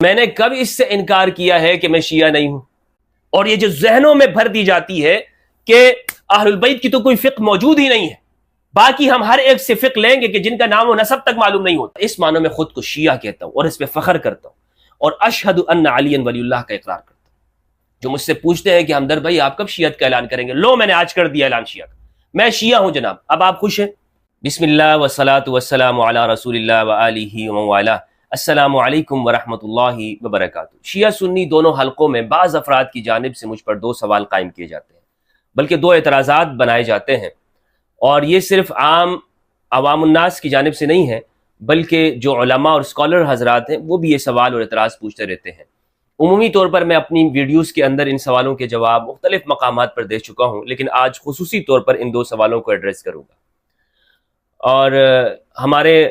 میں نے کب اس سے انکار کیا ہے کہ میں شیعہ نہیں ہوں؟ اور یہ جو ذہنوں میں بھر دی جاتی ہے کہ اہل البیت کی تو کوئی فقہ موجود ہی نہیں ہے، باقی ہم ہر ایک سے فقہ لیں گے کہ جن کا نام و نسب تک معلوم نہیں ہوتا، اس معنی میں خود کو شیعہ کہتا ہوں اور اس پہ فخر کرتا ہوں اور اشہد ان علی ولی اللہ کا اقرار کرتا ہوں۔ جو مجھ سے پوچھتے ہیں کہ ہمدرد بھائی آپ کب شیعت کا اعلان کریں گے، لو میں نے آج کر دیا اعلان شیعہ کا، میں شیعہ ہوں جناب، اب آپ خوش ہیں؟ بسم اللہ والصلاۃ والسلام علی رسول اللہ وآلہ ومن والہ۔ السلام علیکم ورحمۃ اللہ وبرکاتہ۔ شیعہ سنی دونوں حلقوں میں بعض افراد کی جانب سے مجھ پر دو سوال قائم کیے جاتے ہیں، بلکہ دو اعتراضات بنائے جاتے ہیں، اور یہ صرف عوام الناس کی جانب سے نہیں ہے، بلکہ جو علماء اور اسکالر حضرات ہیں وہ بھی یہ سوال اور اعتراض پوچھتے رہتے ہیں۔ عمومی طور پر میں اپنی ویڈیوز کے اندر ان سوالوں کے جواب مختلف مقامات پر دے چکا ہوں، لیکن آج خصوصی طور پر ان دو سوالوں کو ایڈریس کروں گا۔ اور ہمارے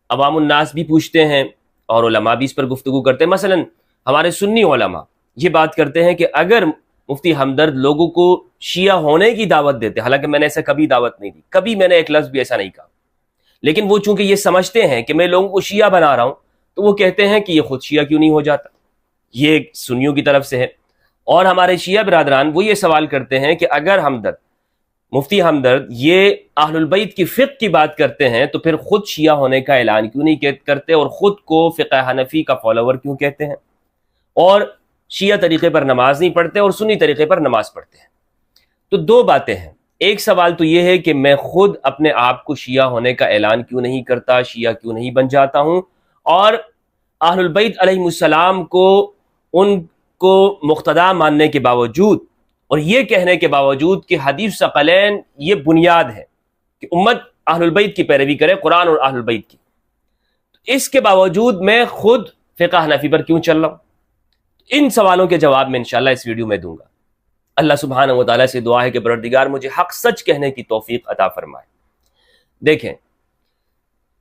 عوام الناس بھی پوچھتے ہیں اور علماء بھی اس پر گفتگو کرتے ہیں۔ مثلا ہمارے سنی علماء یہ بات کرتے ہیں کہ اگر مفتی ہمدرد لوگوں کو شیعہ ہونے کی دعوت دیتے، حالانکہ میں نے ایسا کبھی دعوت نہیں دی، کبھی میں نے ایک لفظ بھی ایسا نہیں کہا، لیکن وہ چونکہ یہ سمجھتے ہیں کہ میں لوگوں کو شیعہ بنا رہا ہوں، تو وہ کہتے ہیں کہ یہ خود شیعہ کیوں نہیں ہو جاتا۔ یہ سنیوں کی طرف سے ہے۔ اور ہمارے شیعہ برادران وہ یہ سوال کرتے ہیں کہ اگر مفتی ہمدرد یہ اہل البیت کی فقہ کی بات کرتے ہیں تو پھر خود شیعہ ہونے کا اعلان کیوں نہیں کرتے اور خود کو فقہ حنفی کا فالوور کیوں کہتے ہیں، اور شیعہ طریقے پر نماز نہیں پڑھتے اور سنی طریقے پر نماز پڑھتے ہیں۔ تو دو باتیں ہیں، ایک سوال تو یہ ہے کہ میں خود اپنے آپ کو شیعہ ہونے کا اعلان کیوں نہیں کرتا، شیعہ کیوں نہیں بن جاتا ہوں، اور اہل البیت علیہ السلام کو ان کو مقتدا ماننے کے باوجود اور یہ کہنے کے باوجود کہ حدیث ثقلین یہ بنیاد ہے کہ امت اہل البیت کی پیروی کرے، قرآن اور اہل البیت کی، اس کے باوجود میں خود فقہ حنفی پر کیوں چل رہا ہوں؟ ان سوالوں کے جواب میں انشاءاللہ اس ویڈیو میں دوں گا۔ اللہ سبحانہ و تعالیٰ سے دعا ہے کہ پروردگار مجھے حق سچ کہنے کی توفیق عطا فرمائے۔ دیکھیں،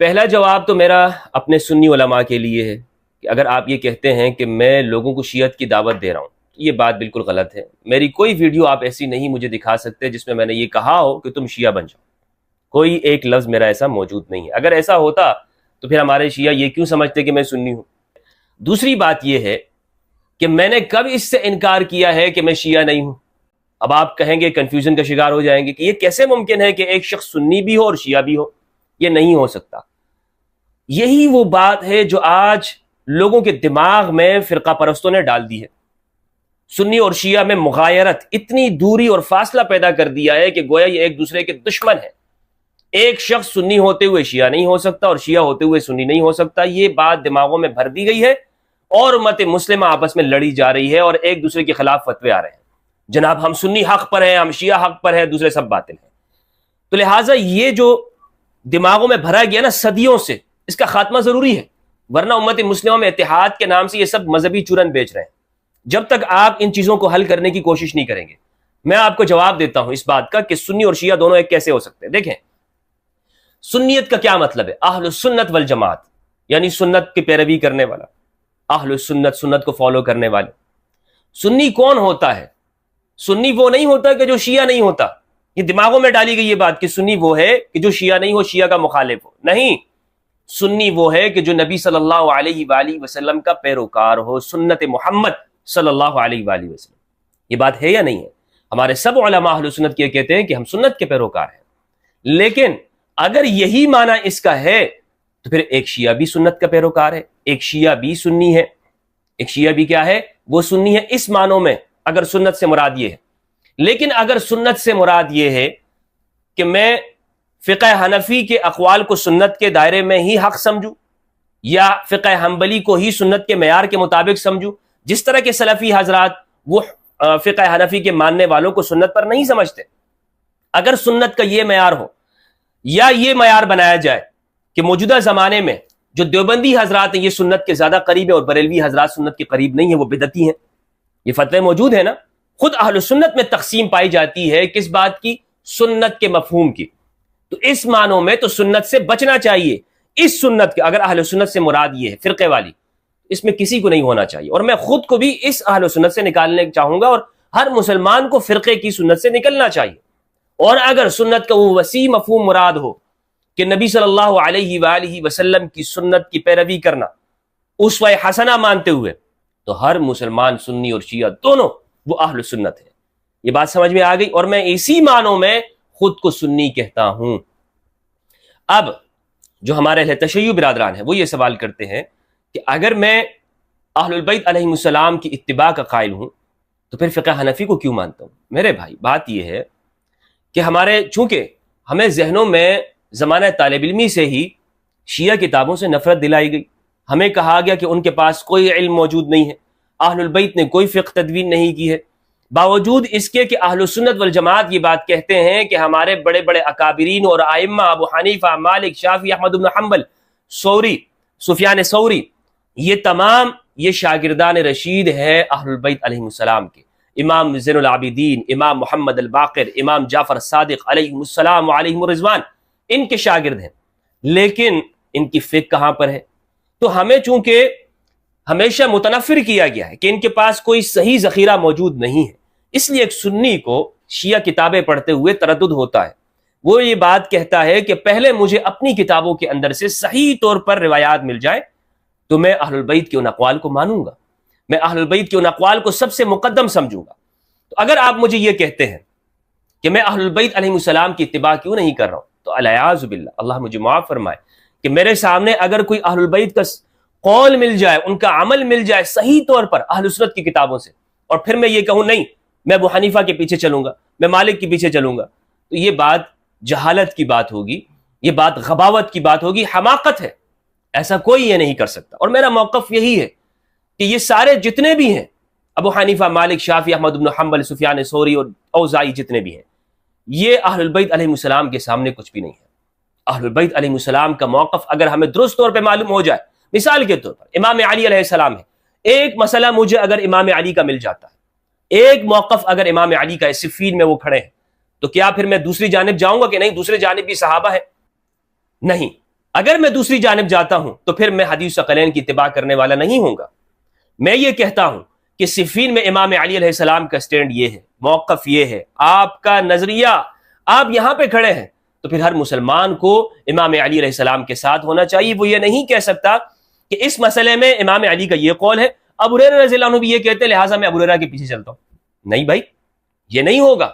پہلا جواب تو میرا اپنے سنی علماء کے لیے ہے کہ اگر آپ یہ کہتے ہیں کہ میں لوگوں کو شیعت کی دعوت دے رہا ہوں، یہ بات بالکل غلط ہے۔ میری کوئی ویڈیو آپ ایسی نہیں مجھے دکھا سکتے جس میں میں نے یہ کہا ہو کہ تم شیعہ بن جاؤ، کوئی ایک لفظ میرا ایسا موجود نہیں ہے۔ اگر ایسا ہوتا تو پھر ہمارے شیعہ یہ کیوں سمجھتے کہ میں سنی ہوں؟ دوسری بات یہ ہے کہ میں نے کب اس سے انکار کیا ہے کہ میں شیعہ نہیں ہوں؟ اب آپ کہیں گے، کنفیوژن کا شکار ہو جائیں گے کہ یہ کیسے ممکن ہے کہ ایک شخص سنی بھی ہو اور شیعہ بھی ہو؟ یہ نہیں ہو سکتا۔ یہی وہ بات ہے جو آج لوگوں کے دماغ میں فرقہ پرستوں نے ڈال دی ہے۔ سنی اور شیعہ میں مغایرت، اتنی دوری اور فاصلہ پیدا کر دیا ہے کہ گویا یہ ایک دوسرے کے دشمن ہیں۔ ایک شخص سنی ہوتے ہوئے شیعہ نہیں ہو سکتا اور شیعہ ہوتے ہوئے سنی نہیں ہو سکتا۔ یہ بات دماغوں میں بھر دی گئی ہے اور امت مسلمہ آپس میں لڑی جا رہی ہے اور ایک دوسرے کے خلاف فتوے آ رہے ہیں، جناب ہم سنی حق پر ہیں، ہم شیعہ حق پر ہیں، دوسرے سب باطل ہیں۔ تو لہٰذا یہ جو دماغوں میں بھرا گیا نا صدیوں سے، اس کا خاتمہ ضروری ہے، ورنہ امت مسلمہ میں اتحاد کے نام سے یہ سب مذہبی چورن بیچ رہے ہیں۔ جب تک آپ ان چیزوں کو حل کرنے کی کوشش نہیں کریں گے، میں آپ کو جواب دیتا ہوں اس بات کا کہ سنی اور شیعہ دونوں ایک کیسے ہو سکتے ہیں۔ دیکھیں، سنیت کا کیا مطلب ہے؟ اہل السنت والجماعت، یعنی سنت کی پیروی کرنے والا، اہل السنت، سنت کو فالو کرنے والے۔ سنی کون ہوتا ہے؟ سنی وہ نہیں ہوتا کہ جو شیعہ نہیں ہوتا۔ یہ دماغوں میں ڈالی گئی یہ بات کہ سنی وہ ہے کہ جو شیعہ نہیں ہو، شیعہ کا مخالف ہو، نہیں۔ سنی وہ ہے کہ جو نبی صلی اللہ علیہ وآلہ وسلم کا پیروکار ہو، سنت محمد صلی اللہ علیہ وآلہ وسلم۔ یہ بات ہے یا نہیں ہے؟ ہمارے سب علماء اہل سنت کے کہتے ہیں کہ ہم سنت کے پیروکار ہیں، لیکن اگر یہی معنی اس کا ہے تو پھر ایک شیعہ بھی سنت کا پیروکار ہے، ایک شیعہ بھی سنی ہے۔ ایک شیعہ بھی کیا ہے؟ وہ سنی ہے اس معنوں میں، اگر سنت سے مراد یہ ہے۔ لیکن اگر سنت سے مراد یہ ہے کہ میں فقہ حنفی کے اقوال کو سنت کے دائرے میں ہی حق سمجھوں، یا فقہ حنبلی کو ہی سنت کے معیار کے مطابق سمجھوں، جس طرح کے سلفی حضرات وہ فقہ حنفی کے ماننے والوں کو سنت پر نہیں سمجھتے، اگر سنت کا یہ معیار ہو، یا یہ معیار بنایا جائے کہ موجودہ زمانے میں جو دیوبندی حضرات ہیں یہ سنت کے زیادہ قریب ہیں اور بریلوی حضرات سنت کے قریب نہیں ہیں، وہ بدعتی ہیں، یہ فتوے موجود ہیں نا۔ خود اہل سنت میں تقسیم پائی جاتی ہے کس بات کی؟ سنت کے مفہوم کی۔ تو اس معنوں میں تو سنت سے بچنا چاہیے۔ اس سنت کے، اگر اہل سنت سے مراد یہ ہے فرقے والی، اس میں کسی کو نہیں ہونا چاہیے، اور میں خود کو بھی اس اہل سنت سے نکالنے چاہوں گا، اور ہر مسلمان کو فرقے کی سنت سے نکلنا چاہیے۔ اور اگر سنت کا وہ وسیع مفہوم مراد ہو کہ نبی صلی اللہ علیہ وآلہ وسلم کی سنت کی پیروی کرنا، اسوہ حسنہ مانتے ہوئے، تو ہر مسلمان سنی اور شیعہ دونوں وہ اہل سنت ہے۔ یہ بات سمجھ میں آ گئی؟ اور میں اسی معنوں میں خود کو سنی کہتا ہوں۔ اب جو ہمارے اہل تشیع برادران ہیں وہ یہ سوال کرتے ہیں کہ اگر میں اہل البیت علیہم السلام کی اتباع کا قائل ہوں تو پھر فقہ حنفی کو کیوں مانتا ہوں؟ میرے بھائی، بات یہ ہے کہ چونکہ ہمیں ذہنوں میں زمانہ طالب علمی سے ہی شیعہ کتابوں سے نفرت دلائی گئی، ہمیں کہا گیا کہ ان کے پاس کوئی علم موجود نہیں ہے، اہل البیت نے کوئی فقہ تدوین نہیں کی ہے، باوجود اس کے کہ اہل سنت والجماعت یہ بات کہتے ہیں کہ ہمارے بڑے بڑے اکابرین اور ائمہ ابو حنیفہ، مالک، شافعی، احمد بن حنبل، ثوری، سفیان ثوری، یہ تمام یہ شاگردان رشید ہے اہل البیت علیہم السلام کے، امام زین العابدین، امام محمد الباقر، امام جعفر صادق علیہم السلام علیہم الرضوان، ان کے شاگرد ہیں، لیکن ان کی فقہ کہاں پر ہے؟ تو ہمیں چونکہ ہمیشہ متنفر کیا گیا ہے کہ ان کے پاس کوئی صحیح ذخیرہ موجود نہیں ہے، اس لیے ایک سنی کو شیعہ کتابیں پڑھتے ہوئے تردد ہوتا ہے، وہ یہ بات کہتا ہے کہ پہلے مجھے اپنی کتابوں کے اندر سے صحیح طور پر روایات مل جائیں تو میں اہل البیت کے ان اقوال کو مانوں گا، میں اہل البیت کے ان اقوال کو سب سے مقدم سمجھوں گا۔ تو اگر آپ مجھے یہ کہتے ہیں کہ میں اہل البیت علیہم السلام کی اتباع کیوں نہیں کر رہا ہوں، تو الیاذ باللہ، اللہ مجھے معاف فرمائے کہ میرے سامنے اگر کوئی اہل البیت کا قول مل جائے، ان کا عمل مل جائے صحیح طور پر اہل سنت کی کتابوں سے، اور پھر میں یہ کہوں نہیں میں ابو حنیفہ کے پیچھے چلوں گا، میں مالک کے پیچھے چلوں گا، تو یہ بات جہالت کی بات ہوگی، یہ بات غباوت کی بات ہوگی، حماقت ہے، ایسا کوئی یہ نہیں کر سکتا۔ اور میرا موقف یہی ہے کہ یہ سارے جتنے بھی ہیں، ابو حنیفہ، مالک، شافعی، احمد بن حنبل، سفیان ثوری اور اوزاعی، جتنے بھی ہیں، یہ اہل البیت علیہم السلام کے سامنے کچھ بھی نہیں ہے۔ اہل البیت علیہم السلام کا موقف اگر ہمیں درست طور پہ معلوم ہو جائے، مثال کے طور پر امام علی علیہ السلام ہے، ایک مسئلہ مجھے اگر امام علی کا مل جاتا ہے، ایک موقف اگر امام علی کا ہے، صفین میں وہ کھڑے ہیں، تو کیا پھر میں دوسری جانب جاؤں گا کہ نہیں دوسری جانب بھی صحابہ ہے؟ نہیں۔ اگر میں دوسری جانب جاتا ہوں تو پھر میں حدیث ثقلین کی اتباع کرنے والا نہیں ہوں گا۔ میں یہ کہتا ہوں کہ صفین میں امام علی علیہ السلام کا سٹینڈ یہ ہے، موقف یہ ہے، آپ کا نظریہ، آپ یہاں پہ کھڑے ہیں، تو پھر ہر مسلمان کو امام علی علیہ السلام کے ساتھ ہونا چاہیے۔ وہ یہ نہیں کہہ سکتا کہ اس مسئلے میں امام علی کا یہ قول ہے، ابو ہریرہ رضی اللہ عنہ بھی یہ کہتے ہیں لہٰذا میں ابو ہریرہ کے پیچھے چلتا ہوں۔ نہیں بھائی، یہ نہیں ہوگا۔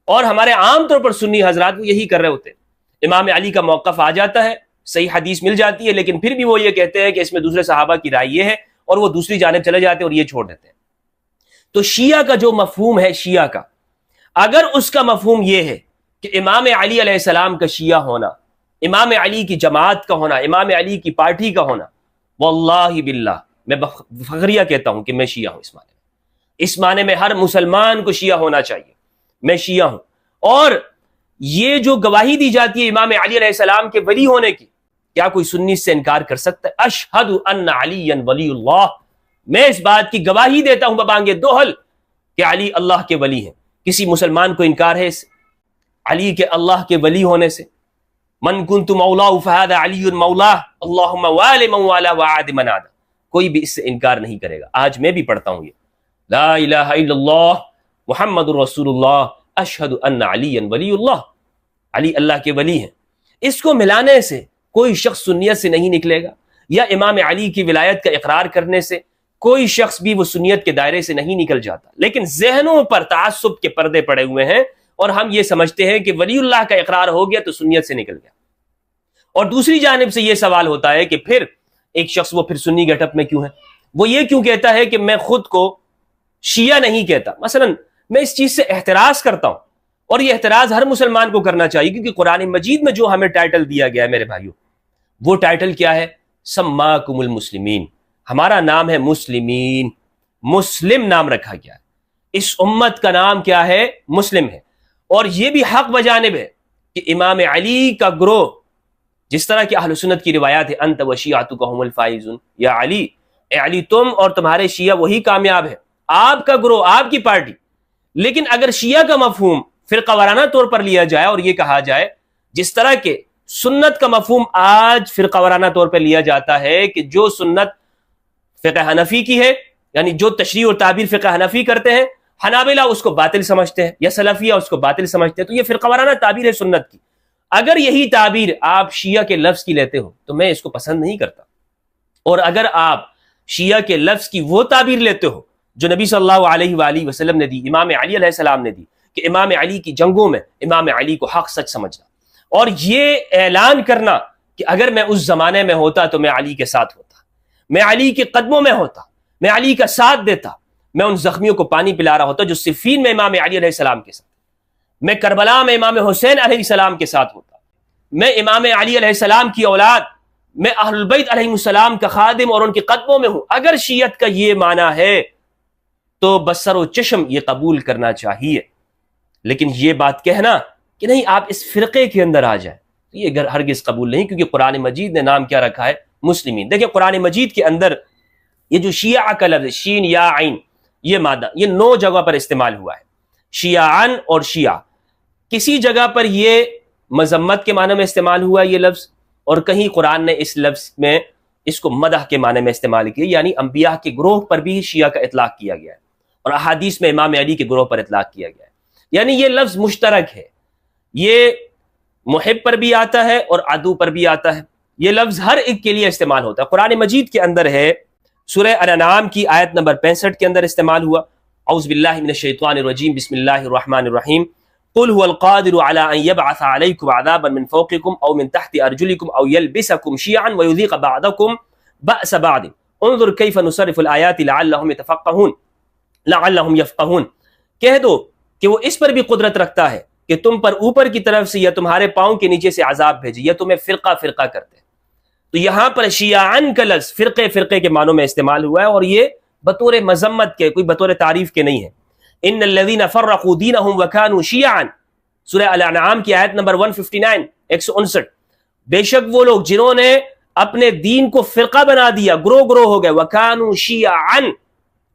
اور ہمارے عام طور پر سنی حضرات وہ یہی کر رہے ہوتے ہیں، امام علی کا موقف آ جاتا ہے، صحیح حدیث مل جاتی ہے، لیکن پھر بھی وہ یہ کہتے ہیں کہ اس میں دوسرے صحابہ کی رائے یہ ہے، اور وہ دوسری جانب چلے جاتے ہیں اور یہ چھوڑ دیتے ہیں۔ تو شیعہ کا جو مفہوم ہے، شیعہ کا اگر اس کا مفہوم یہ ہے کہ امام علی علیہ السلام کا شیعہ ہونا، امام علی کی جماعت کا ہونا، امام علی کی پارٹی کا ہونا، واللہ باللہ میں فخریہ کہتا ہوں کہ میں شیعہ ہوں۔ اس معنی میں ہر مسلمان کو شیعہ ہونا چاہیے، میں شیعہ ہوں۔ اور یہ جو گواہی دی جاتی ہے امام علی علیہ السلام کے ولی ہونے کی، کیا کوئی سنی سے انکار کر سکتا ہے؟ اشہد ان علی ولی اللہ، میں اس بات کی گواہی دیتا ہوں ببانگ دوہل کہ علی اللہ کے ولی ہیں۔ کسی مسلمان کو انکار ہے اس علی کے اللہ کے ولی ہونے سے؟ من کنت مولا فہذا علی مولا، اللہم وال من والا وعاد من عاد، کوئی بھی اس سے انکار نہیں کرے گا۔ آج میں بھی پڑھتا ہوں یہ لا الہ الا اللہ محمد رسول اللہ اشہد ان علی ولی اللہ، علی اللہ کے ولی ہیں۔ اس کو ملانے سے کوئی شخص سنیت سے نہیں نکلے گا، یا امام علی کی ولایت کا اقرار کرنے سے کوئی شخص بھی وہ سنیت کے دائرے سے نہیں نکل جاتا، لیکن ذہنوں پر تعصب کے پردے پڑے ہوئے ہیں، اور ہم یہ سمجھتے ہیں کہ ولی اللہ کا اقرار ہو گیا تو سنیت سے نکل گیا۔ اور دوسری جانب سے یہ سوال ہوتا ہے کہ پھر ایک شخص وہ پھر سنی گیٹ اپ میں کیوں ہے؟ وہ یہ کیوں کہتا ہے کہ میں خود کو شیعہ نہیں کہتا؟ مثلا میں اس چیز سے احتراز کرتا ہوں، اور یہ احتراز ہر مسلمان کو کرنا چاہیے، کیونکہ قرآن مجید میں جو ہمیں ٹائٹل دیا گیا ہے میرے بھائیوں، وہ ٹائٹل کیا ہے؟ سماکم المسلمین، ہمارا نام ہے مسلمین، مسلم نام رکھا گیا ہے، اس امت کا نام کیا ہے؟ مسلم ہے۔ اور یہ بھی حق بجانب ہے کہ امام علی کا گروہ، جس طرح کہ اہل سنت کی روایات ہے انت و شیعتک هم الفائزون، یا علی، اے علی تم اور تمہارے شیعہ وہی کامیاب ہے، آپ کا گروہ، آپ کی پارٹی۔ لیکن اگر شیعہ کا مفہوم فرقہ وارانہ طور پر لیا جائے اور یہ کہا جائے جس طرح کہ سنت کا مفہوم آج فرقہ وارانہ طور پر لیا جاتا ہے کہ جو سنت فقہ حنفی کی ہے، یعنی جو تشریح اور تعبیر فقہ حنفی کرتے ہیں، حنابلہ اس کو باطل سمجھتے ہیں یا سلفیہ اس کو باطل سمجھتے ہیں، تو یہ فرقہ وارانہ تعبیر ہے سنت کی۔ اگر یہی تعبیر آپ شیعہ کے لفظ کی لیتے ہو تو میں اس کو پسند نہیں کرتا، اور اگر آپ شیعہ کے لفظ کی وہ تعبیر لیتے ہو جو نبی صلی اللہ علیہ وآلہ وسلم نے دی، امام علی علیہ السلام نے دی، کہ امام علی کی جنگوں میں امام علی کو حق سچ سمجھنا، اور یہ اعلان کرنا کہ اگر میں اس زمانے میں ہوتا تو میں علی کے ساتھ ہوتا، میں علی کے قدموں میں ہوتا، میں علی کا ساتھ دیتا، میں ان زخمیوں کو پانی پلا رہا ہوتا جو صفین میں امام علی علیہ السلام کے ساتھ، میں کربلا میں امام حسین علیہ السلام کے ساتھ ہوتا، میں امام علی علیہ السلام کی اولاد، میں اہل البیت علیہ السلام کا خادم اور ان کے قدموں میں ہوں۔ اگر شیعت کا یہ معنی ہے تو بسر و چشم یہ قبول کرنا چاہیے، لیکن یہ بات کہنا کہ نہیں آپ اس فرقے کے اندر آ جائیں، یہ ہرگز قبول نہیں، کیونکہ قرآن مجید نے نام کیا رکھا ہے؟ مسلمین۔ دیکھیں قرآن مجید کے اندر یہ جو شیعہ کا لفظ شین یا عین، یہ مادہ یہ 9 جگہ پر استعمال ہوا ہے، شیعان اور شیعہ۔ کسی جگہ پر یہ مذمت کے معنی میں استعمال ہوا ہے یہ لفظ، اور کہیں قرآن نے اس لفظ میں اس کو مدح کے معنی میں استعمال کیا، یعنی انبیاء کے گروہ پر بھی شیعہ کا اطلاق کیا گیا ہے، اور احادیث میں امام علی کے گروہ پر اطلاق کیا گیا ہے، یعنی یہ لفظ مشترک ہے، یہ محب پر بھی آتا ہے اور عدو پر بھی آتا ہے، یہ لفظ ہر ایک کے لیے استعمال ہوتا ہے۔ قرآن مجید کے اندر ہے، سورہ الانعام کی آیت نمبر 65 کے اندر استعمال ہوا، اعوذ باللہ من الشیطان الرجیم، بسم اللہ الرحمن الرحیم، قل هو القادر على ان يبعث عليكم عذابا من فوقكم او من تحت ارجلكم او يلبسكم شيعا ويذيق بعضكم بأس بعض انظر كيف نصرف الآيات لعلهم يتفقهون لعلهم يفقهون۔ کہہ دو کہ وہ اس پر بھی قدرت رکھتا ہے کہ تم پر اوپر کی طرف سے یا تمہارے پاؤں کے نیچے سے عذاب بھیجے یا تمہیں فرقہ فرقہ کرتے۔ تو یہاں پر شیعان کا لفظ فرقے فرقے کے معنوں میں استعمال ہوا ہے، اور یہ بطور مذمت کے، کوئی بطور تعریف کے نہیں ہے۔ ان الذين فرقوا دينهم وكانوا شيعا، سورہ الانعام کی آیت نمبر 159 159، بے شک وہ لوگ جنہوں نے اپنے دین کو فرقہ بنا دیا، گروہ گروہ ہو گئے، وكانوا شيعا،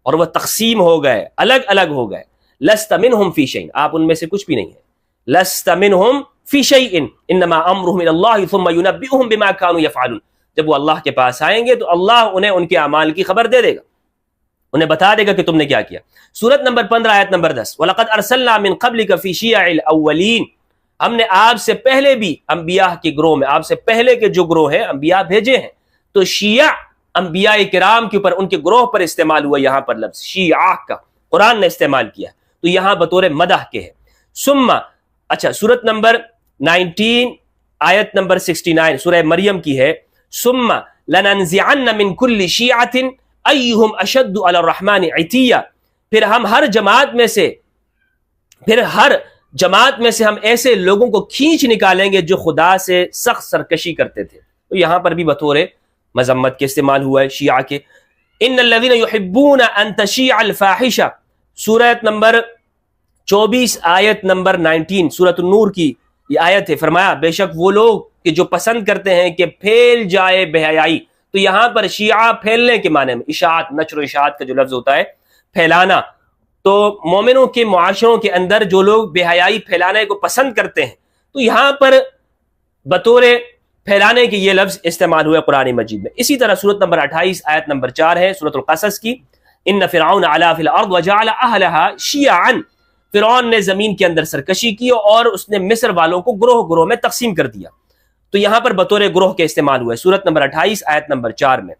اور وہ تقسیم ہو گئے، الگ الگ ہو گئے، لست منهم في شيء، آپ ان میں سے کچھ بھی نہیں ہے، لست منهم في شيء انما امرهم الى الله ثم ينبئهم بما كانوا يفعلون، جب وہ اللہ کے پاس آئیں گے تو اللہ انہیں ان کے اعمال کی خبر دے دے گا، انہیں بتا دے گا کہ تم نے کیا کیا۔ سورت نمبر 15 آیت نمبر 10، وَلَقَدْ أَرْسَلْنَا مِن قَبْلِكَ فِي شِيَعِ الْأَوَّلِينَ، ہم نے آپ سے پہلے بھی انبیاء کے گروہ میں، آپ سے پہلے کے جو گروہ ہیں انبیاء بھیجے ہیں، تو شیعہ انبیاء کرام کے اوپر، ان کے گروہ پر استعمال ہوا یہاں پر لفظ شیعہ کا، قرآن نے استعمال کیا، تو یہاں بطور مدح کے ہے۔ ثم، اچھا سورت نمبر 19 آیت نمبر 69 سورہ مریم کی ہے، ثم لَنَنزِعَنَّ مِن كُلِّ شِيعَةٍ ایہم اشد علی الرحمن عتیہ، پھر ہم ہر جماعت میں سے ہم ایسے لوگوں کو کھینچ نکالیں گے جو خدا سے سخت سرکشی کرتے تھے، تو یہاں پر بھی بطور مذمت کے استعمال ہوا ہے شیعہ کے۔ ان الذین یحبون ان تشیع الفاحشہ، سورت نمبر 24 آیت نمبر 19 سورۃ النور کی یہ آیت ہے، فرمایا بے شک وہ لوگ کہ جو پسند کرتے ہیں کہ پھیل جائے بے حیائی، تو یہاں پر شیعہ پھیلنے کے معنی میں، اشاعت، نشر و اشاعت کا جو لفظ ہوتا ہے پھیلانا، تو مومنوں کے معاشروں کے اندر جو لوگ بے حیائی پھیلانے کو پسند کرتے ہیں، تو یہاں پر بطور پھیلانے کے یہ لفظ استعمال ہوا قرآن مجید میں۔ اسی طرح سورت نمبر 28 آیت نمبر 4 ہے سورت القصص کی، ان فرعون علا فی الارض وجعل اہلها شیعا، فرعون نے زمین کے اندر سرکشی کی اور اس نے مصر والوں کو گروہ گروہ میں تقسیم کر دیا، تو یہاں پر بطور گروہ کے استعمال ہوا ہے سورت نمبر 28 آیت نمبر 4 میں۔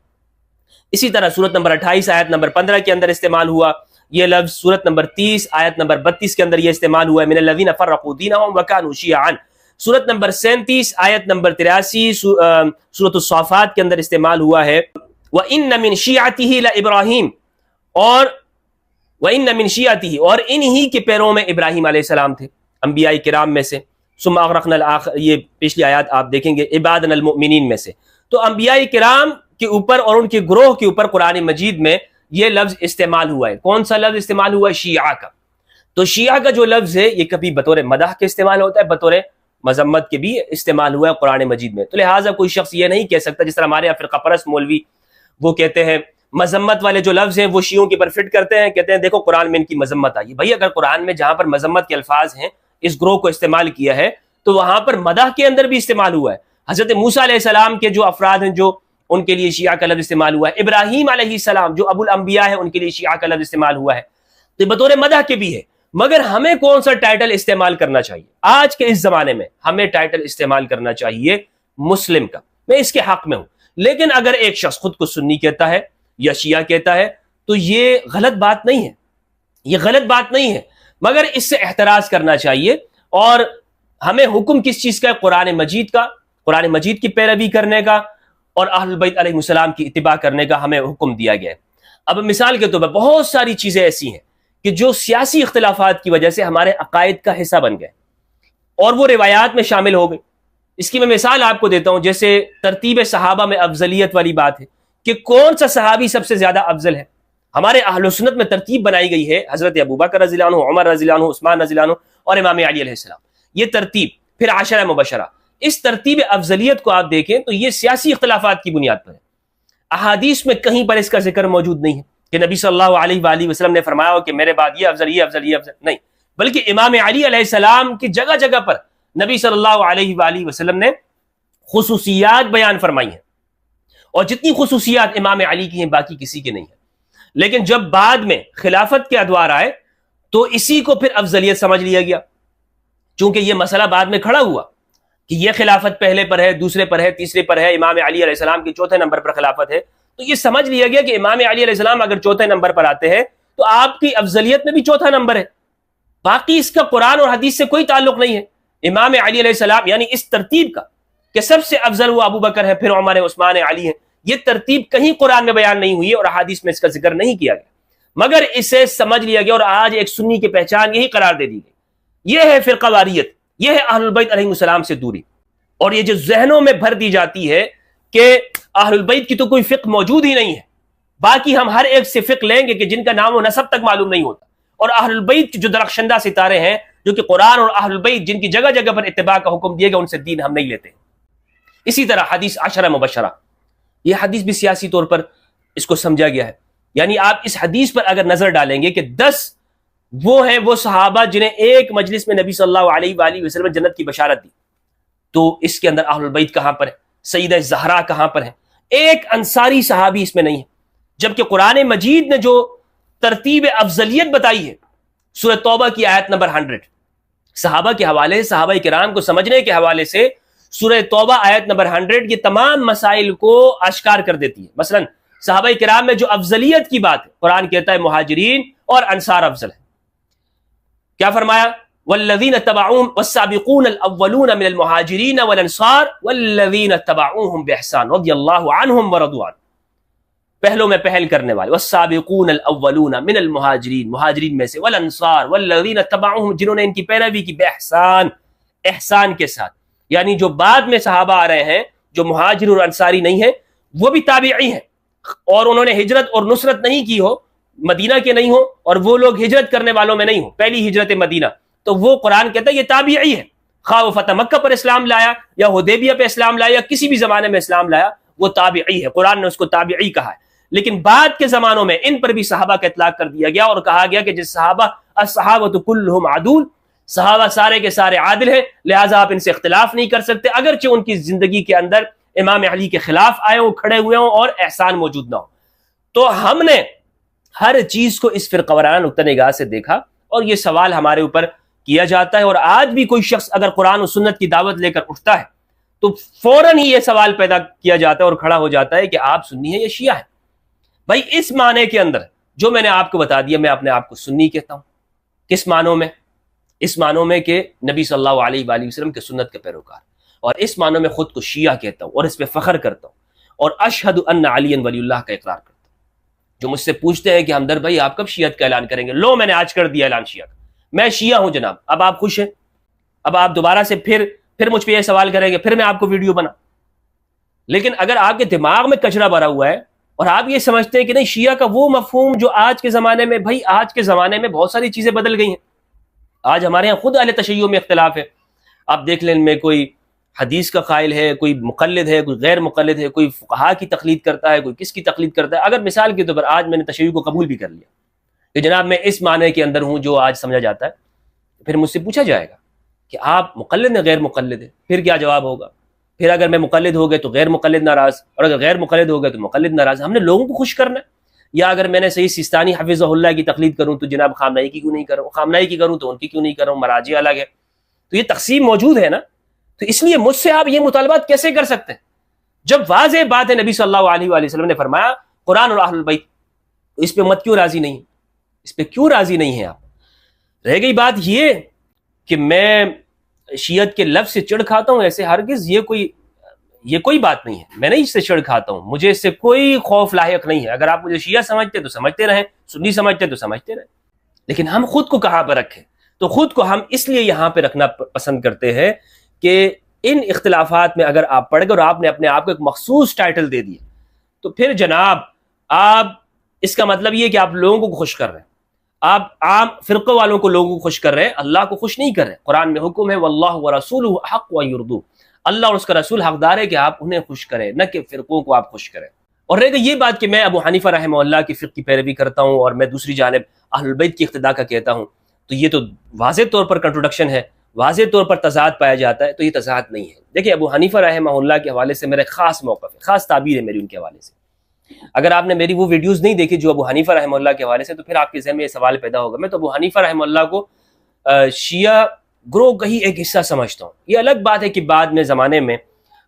اسی طرح سورت نمبر 28 آیت نمبر 15 کے اندر استعمال ہوا یہ لفظ، سورت نمبر 30 آیت نمبر 32 کے اندر یہ استعمال ہوا ہے، من الذین فرقوا دینہم وکانوا شیعا، سورت نمبر 37 آیت نمبر 83 سورت الصافات کے اندر استعمال ہوا ہے، وَإِنَّ مِن شِيعَتِهِ لَإِبْرَاهِيمَ، اور وَإِنَّ مِن شِيعَتِهِ، اور انہی کے پیروں میں ابراہیم علیہ السلام تھے انبیاء کرام میں سے، ثم اغرقنا الآخر، یہ پچھلی آیات آپ دیکھیں گے، عبادنا المؤمنین میں سے، تو انبیاء کرام کے اوپر اور ان کے گروہ کے اوپر قرآن مجید میں یہ لفظ استعمال ہوا ہے۔ کون سا لفظ استعمال ہوا ہے؟ شیعہ کا۔ تو شیعہ کا جو لفظ ہے یہ کبھی بطور مدح کے استعمال ہوتا ہے، بطور مذمت کے بھی استعمال ہوا ہے قرآن مجید میں، تو لہٰذا کوئی شخص یہ نہیں کہہ سکتا، جس طرح ہمارے یہاں فرقہ پرست مولوی وہ کہتے ہیں مذمت والے جو لفظ ہیں وہ شیعوں کے اوپر فٹ کرتے ہیں، کہتے ہیں دیکھو قرآن میں ان کی مذمت آئی ہے۔ بھائی اگر قرآن میں جہاں پر مذمت کے الفاظ ہیں اس گروہ کو استعمال کیا ہے تو وہاں پر مدح کے اندر بھی استعمال ہوا ہے۔ حضرت موسیٰ علیہ السلام کے جو افراد ہیں جو ان کے لیے شیعہ کا لفظ استعمال ہوا ہے، ابراہیم علیہ السلام جو ابو الانبیاء ہے ان کے لیے شیعہ کا لفظ استعمال ہوا ہے، تو بطور مدح کے بھی ہے۔ مگر ہمیں کون سا ٹائٹل استعمال کرنا چاہیے؟ آج کے اس زمانے میں ہمیں ٹائٹل استعمال کرنا چاہیے مسلم کا، میں اس کے حق میں ہوں۔ لیکن اگر ایک شخص خود کو سنی کہتا ہے یا شیعہ کہتا ہے، تو یہ غلط بات نہیں ہے، یہ غلط بات نہیں ہے، مگر اس سے احتراز کرنا چاہیے۔ اور ہمیں حکم کس چیز کا ہے؟ قرآن مجید کی پیروی کرنے کا اور اہل البیت علیہ السلام کی اتباع کرنے کا ہمیں حکم دیا گیا ہے۔ اب مثال کے طور پر بہت ساری چیزیں ایسی ہیں کہ جو سیاسی اختلافات کی وجہ سے ہمارے عقائد کا حصہ بن گئے اور وہ روایات میں شامل ہو گئی۔ اس کی میں مثال آپ کو دیتا ہوں، جیسے ترتیب صحابہ میں افضلیت والی بات ہے کہ کون سا صحابی سب سے زیادہ افضل ہے۔ ہمارے اہل سنت میں ترتیب بنائی گئی ہے، حضرت ابوبکر رضی اللہ عنہ، عمر رضی اللہ عنہ، عثمان رضی اللہ عنہ اور امام علی علیہ السلام، یہ ترتیب، پھر عشرہ مبشرہ۔ اس ترتیب افضلیت کو آپ دیکھیں تو یہ سیاسی اختلافات کی بنیاد پر ہے۔ احادیث میں کہیں پر اس کا ذکر موجود نہیں ہے کہ نبی صلی اللہ علیہ وآلہ وسلم نے فرمایا ہو کہ میرے بعد یہ افضل، یہ افضل، یہ افضل، نہیں، بلکہ امام علی علیہ السلام کی جگہ جگہ پر نبی صلی اللہ علیہ وآلہ وسلم نے خصوصیات بیان فرمائی ہیں، اور جتنی خصوصیات امام علی کی ہیں باقی کسی کی نہیں ہے۔ لیکن جب بعد میں خلافت کے ادوار آئے تو اسی کو پھر افضلیت سمجھ لیا گیا، چونکہ یہ مسئلہ بعد میں کھڑا ہوا کہ یہ خلافت پہلے پر ہے، دوسرے پر ہے، تیسرے پر ہے، امام علی علیہ السلام کے چوتھے نمبر پر خلافت ہے، تو یہ سمجھ لیا گیا کہ امام علی علیہ السلام اگر چوتھے نمبر پر آتے ہیں تو آپ کی افضلیت میں بھی چوتھا نمبر ہے، باقی اس کا قرآن اور حدیث سے کوئی تعلق نہیں ہے۔ امام علی علیہ السلام یعنی اس ترتیب کا کہ سب سے افضل وہ ابو بکر ہے، پھر عمر، عثمان، علی ہیں، یہ ترتیب کہیں قرآن میں بیان نہیں ہوئی ہے اور احادیث میں اس کا ذکر نہیں کیا گیا، مگر اسے سمجھ لیا گیا اور آج ایک سنی کی پہچان یہی قرار دے دی گئی۔ یہ ہے فرقہ واریت، یہ ہے اہل البیت علیہ السلام سے دوری، اور یہ جو ذہنوں میں بھر دی جاتی ہے کہ اہل البیت کی تو کوئی فقہ موجود ہی نہیں ہے، باقی ہم ہر ایک سے فقہ لیں گے کہ جن کا نام و نسب تک معلوم نہیں ہوتا، اور اہل البیت جو درخشندہ ستارے ہیں جو کہ قرآن اور اہل البیت جن کی جگہ جگہ پر اتباع کا حکم دیا گیا، ان سے دین ہم نہیں لیتے۔ اسی طرح حدیث عشرہ مبشرہ، یہ حدیث بھی سیاسی طور پر اس کو سمجھا گیا ہے، یعنی آپ اس حدیث پر اگر نظر ڈالیں گے کہ 10 وہ ہیں وہ صحابہ جنہیں ایک مجلس میں نبی صلی اللہ علیہ وآلہ وسلم نے جنت کی بشارت دی، تو اس کے اندر اہل البیت کہاں پر ہے؟ سیدہ زہرا کہاں پر ہے؟ ایک انصاری صحابی اس میں نہیں ہے، جبکہ قرآن مجید نے جو ترتیب افضلیت بتائی ہے سورہ توبہ کی آیت نمبر 100، صحابہ کے حوالے، صحابہ کرام کو سمجھنے کے حوالے سے سورہ توبہ آیت نمبر 100 یہ تمام مسائل کو اشکار کر دیتی ہے۔ مثلا صحابہ کرام میں جو افضلیت کی بات ہے، قرآن کہتا ہے مہاجرین اور انصار افضل ہیں۔ کیا فرمایا؟ والذین اتبعوہم والسابقون الاولون من المہاجرین والانصار والذین اتبعوہم باحسان رضی اللہ عنہم ورضوا عنہ، پہلوں میں پہل کرنے والے، والسابقون الاولون من المہاجرین، مہاجرین میں سے، والانصار والذین اتبعوہم، جنہوں نے ان کی پیروی کی، باحسان، احسان کے ساتھ، یعنی جو بعد میں صحابہ آ رہے ہیں جو مہاجر اور انصاری نہیں ہیں وہ بھی تابعی ہیں، اور انہوں نے ہجرت اور نصرت نہیں کی ہو، مدینہ کے نہیں ہو، اور وہ لوگ ہجرت کرنے والوں میں نہیں ہو، پہلی ہجرت مدینہ، تو وہ قرآن کہتا ہے یہ تابعی ہے، خواہ وہ فتح مکہ پر اسلام لایا یا حدیبیہ پہ اسلام لایا یا کسی بھی زمانے میں اسلام لایا، وہ تابعی ہے، قرآن نے اس کو تابعی کہا ہے۔ لیکن بعد کے زمانوں میں ان پر بھی صحابہ کا اطلاق کر دیا گیا اور کہا گیا کہ جس صحابہ الصحابۃ کلھم عدول، صحابہ سارے کے سارے عادل ہیں، لہٰذا آپ ان سے اختلاف نہیں کر سکتے، اگرچہ ان کی زندگی کے اندر امام علی کے خلاف آئے ہوں، کھڑے ہوئے ہوں اور احسان موجود نہ ہو۔ تو ہم نے ہر چیز کو اس فرقہ وارانہ نقطہ نگاہ سے دیکھا، اور یہ سوال ہمارے اوپر کیا جاتا ہے، اور آج بھی کوئی شخص اگر قرآن و سنت کی دعوت لے کر اٹھتا ہے تو فوراً ہی یہ سوال پیدا کیا جاتا ہے اور کھڑا ہو جاتا ہے کہ آپ سنی ہیں یا شیعہ ہیں۔ بھائی اس معنی کے اندر جو میں نے آپ کو بتا دیا، میں اپنے آپ کو سنی کہتا ہوں۔ کس معنوں میں؟ اس معنوں میں کہ نبی صلی اللہ علیہ وآلہ وسلم کے سنت کے پیروکار، اور اس معنوں میں خود کو شیعہ کہتا ہوں اور اس پہ فخر کرتا ہوں، اور اشہد ان علی ولی اللہ کا اقرار کرتا ہوں۔ جو مجھ سے پوچھتے ہیں کہ ہمدرد بھائی آپ کب شیعت کا اعلان کریں گے، لو میں نے آج کر دیا اعلان شیعہ کا، میں شیعہ ہوں جناب۔ اب آپ خوش ہیں؟ اب آپ دوبارہ سے پھر مجھ پہ یہ سوال کریں گے، پھر میں آپ کو ویڈیو بنا۔ لیکن اگر آپ کے دماغ میں کچرا بھرا ہوا ہے اور آپ یہ سمجھتے ہیں کہ نہیں شیعہ کا وہ مفہوم جو آج کے زمانے میں، بھائی آج کے زمانے میں بہت ساری چیزیں بدل گئی ہیں، آج ہمارے ہاں خود اہل تشیع میں اختلاف ہے۔ آپ دیکھ لیں، ان میں کوئی حدیث کا قائل ہے، کوئی مقلد ہے، کوئی غیر مقلد ہے، کوئی فقہا کی تقلید کرتا ہے، کوئی کس کی تقلید کرتا ہے۔ اگر مثال کے طور پر آج میں نے تشیع کو قبول بھی کر لیا کہ جناب میں اس معنی کے اندر ہوں جو آج سمجھا جاتا ہے، پھر مجھ سے پوچھا جائے گا کہ آپ مقلد ہیں غیر مقلد ہے، پھر کیا جواب ہوگا؟ پھر اگر میں مقلد ہو گئے تو غیر مقلد ناراض، اور اگر غیر مقلد ہو گئے تو مقلد ناراض۔ ہم نے لوگوں کو خوش کرنا ہے، یا اگر میں نے صحیح سیستانی حفظہ اللہ کی تقلید کروں تو جناب خامنہئی کی کیوں نہیں کروں، خامنہئی کی کروں تو ان کی کیوں نہیں کروں، مراجع الگ ہے، تو یہ تقسیم موجود ہے نا۔ تو اس لیے مجھ سے آپ یہ مطالبات کیسے کر سکتے ہیں جب واضح بات ہے نبی صلی اللہ علیہ وآلہ وسلم نے فرمایا قرآن اور اہل البیت، اس پہ مت کیوں راضی نہیں، اس پہ کیوں راضی نہیں ہیں آپ؟ رہ گئی بات یہ کہ میں شیعت کے لفظ سے چڑ کھاتا ہوں، ایسے ہرگز یہ کوئی بات نہیں ہے، میں نہیں اس سے چڑ کھاتا ہوں، مجھے اس سے کوئی خوف لاحق نہیں ہے۔ اگر آپ مجھے شیعہ سمجھتے تو سمجھتے رہیں، سنی سمجھتے تو سمجھتے رہیں، لیکن ہم خود کو کہاں پہ رکھیں؟ تو خود کو ہم اس لیے یہاں پہ رکھنا پسند کرتے ہیں کہ ان اختلافات میں اگر آپ پڑھ گئے اور آپ نے اپنے آپ کو ایک مخصوص ٹائٹل دے دیا تو پھر جناب آپ، اس کا مطلب یہ کہ آپ لوگوں کو خوش کر رہے ہیں، آپ عام فرقوں والوں کو لوگوں کو خوش کر رہے ہیں، اللہ کو خوش نہیں کر رہے۔ قرآن میں حکم ہے واللہ ورسولہ حق و یردو، اللہ اور اس کا رسول حقدار ہے کہ آپ انہیں خوش کریں، نہ کہ فرقوں کو آپ خوش کریں۔ اور رہ گئی یہ بات کہ میں ابو حنیفہ رحمہ اللہ کی فقہ کی پیروی کرتا ہوں اور میں دوسری جانب اہل البیت کی اقتداء کا کہتا ہوں، تو یہ تو واضح طور پر کنٹروڈکشن ہے، واضح طور پر تضاد پایا جاتا ہے، تو یہ تضاد نہیں ہے۔ دیکھیں ابو حنیفہ رحمہ اللہ کے حوالے سے میرا خاص موقف ہے، خاص تعبیر ہے میری ان کے حوالے سے۔ اگر آپ نے میری وہ ویڈیوز نہیں دیکھی جو ابو حنیفہ رحمہ اللہ کے حوالے سے، تو پھر آپ کے ذہن میں یہ سوال پیدا ہوگا۔ میں تو ابو حنیفہ رحمہ اللہ کو شیعہ گروہ کا ہی ایک حصہ سمجھتا ہوں۔ یہ الگ بات ہے کہ بعد میں زمانے میں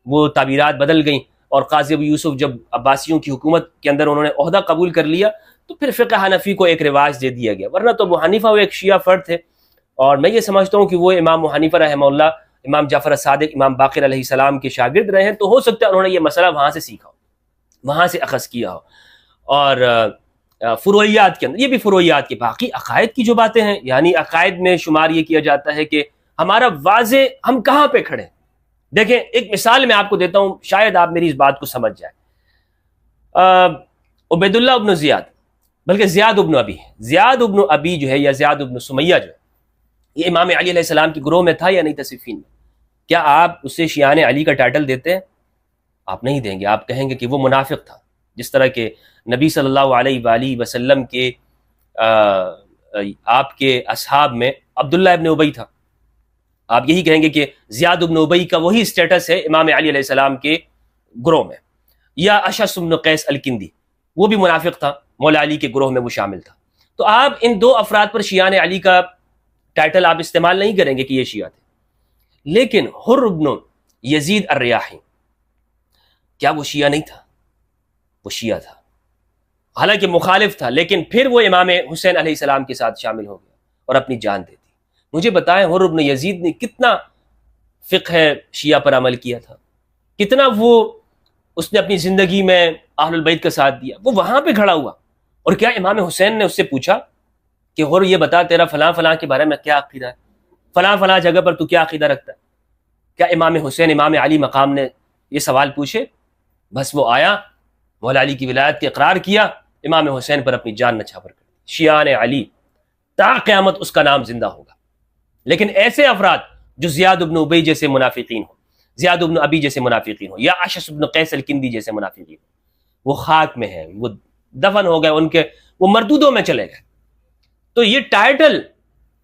وہ تعبیرات بدل گئیں اور قاضی ابو یوسف جب عباسیوں کی حکومت کے اندر انہوں نے عہدہ قبول کر لیا تو پھر فقہ حنفی کو ایک رواج دے دیا گیا، ورنہ تو ابو حنیفہ وہ ایک شیعہ فرد تھے، اور میں یہ سمجھتا ہوں کہ وہ امام ابو حنیفہ رحمہ اللہ، امام جعفر الصادق، امام باقر علیہ السلام کے شاگرد رہے ہیں، تو ہو سکتا ہے انہوں نے یہ مسئلہ وہاں سے سیکھا ہو، وہاں سے اخذ کیا ہو۔ اور فروعیات کے اندر، یہ بھی فروعیات کے باقی عقائد کی جو باتیں ہیں، یعنی عقائد میں شمار یہ کیا جاتا ہے کہ ہمارا واضح ہم کہاں پہ کھڑے ہیں۔ دیکھیں ایک مثال میں آپ کو دیتا ہوں، شاید آپ میری اس بات کو سمجھ جائیں۔ عبید اللہ ابن زیاد، بلکہ زیاد ابن ابی جو ہے، یا زیاد ابن سمیہ جو ہے، یہ امام علی علیہ السلام کی گروہ میں تھا یا نہیں تھا صفین میں؟ کیا آپ اسے شیعان علی کا ٹائٹل دیتے ہیں؟ آپ نہیں دیں گے، آپ کہیں گے کہ وہ منافق تھا، جس طرح کہ نبی صلی اللہ علیہ وآلہ وسلم کے آپ کے اصحاب میں عبداللہ ابن ابی تھا، آپ یہی کہیں گے کہ زیاد ابن ابی کا وہی سٹیٹس ہے امام علی علیہ السلام کے گروہ میں۔ یا اشعث بن قیس الکندی، وہ بھی منافق تھا، مولا علی کے گروہ میں وہ شامل تھا۔ تو آپ ان دو افراد پر شیعان علی کا ٹائٹل آپ استعمال نہیں کریں گے کہ یہ شیعہ تھے، لیکن حر بن یزید الریاحی، کیا وہ شیعہ نہیں تھا؟ وہ شیعہ تھا، حالانکہ مخالف تھا، لیکن پھر وہ امام حسین علیہ السلام کے ساتھ شامل ہو گیا اور اپنی جان دے دی۔ مجھے بتائیں حر بن یزید نے کتنا فقہ شیعہ پر عمل کیا تھا، کتنا وہ اس نے اپنی زندگی میں اہل البیت کا ساتھ دیا، وہ وہاں پہ کھڑا ہوا۔ اور کیا امام حسین نے اس سے پوچھا کہ حر یہ بتا تیرا فلاں فلاں کے بارے میں کیا عقیدہ ہے، فلاں فلاں جگہ پر تو کیا عقیدہ رکھتا ہے؟ کیا امام حسین امام علی مقام نے یہ سوال پوچھے؟ بس وہ آیا، مولا علی کی ولایت کے اقرار کیا، امام حسین پر اپنی جان نچھاور کر دی۔ شیعان علی تا قیامت اس کا نام زندہ ہوگا۔ لیکن ایسے افراد جو زیاد ابن ابی جیسے منافقین ہوں، زیاد ابن ابی جیسے منافقین ہوں، یا اشعث بن قیس الکندی جیسے منافقین ہوں، وہ خاک میں ہیں، وہ دفن ہو گئے، ان کے وہ مردودوں میں چلے گئے۔ تو یہ ٹائٹل،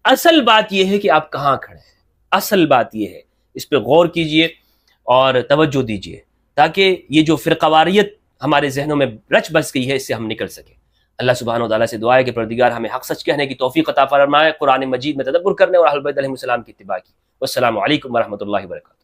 اصل بات یہ ہے کہ آپ کہاں کھڑے ہیں، اصل بات یہ ہے، اس پہ غور کیجئے اور توجہ دیجئے تاکہ یہ جو فرقواریت ہمارے ذہنوں میں رچ بس گئی ہے اس سے ہم نکل سکیں۔ اللہ سبحانہ و تعالیٰ سے دعا ہے کہ پروردگار ہمیں حق سچ کہنے کی توفیق عطا فرمائے، قرآن مجید میں تدبر کرنے اور اہل بیت علیہ السلام کی اتباع کی۔ والسلام علیکم ورحمۃ اللہ وبرکاتہ۔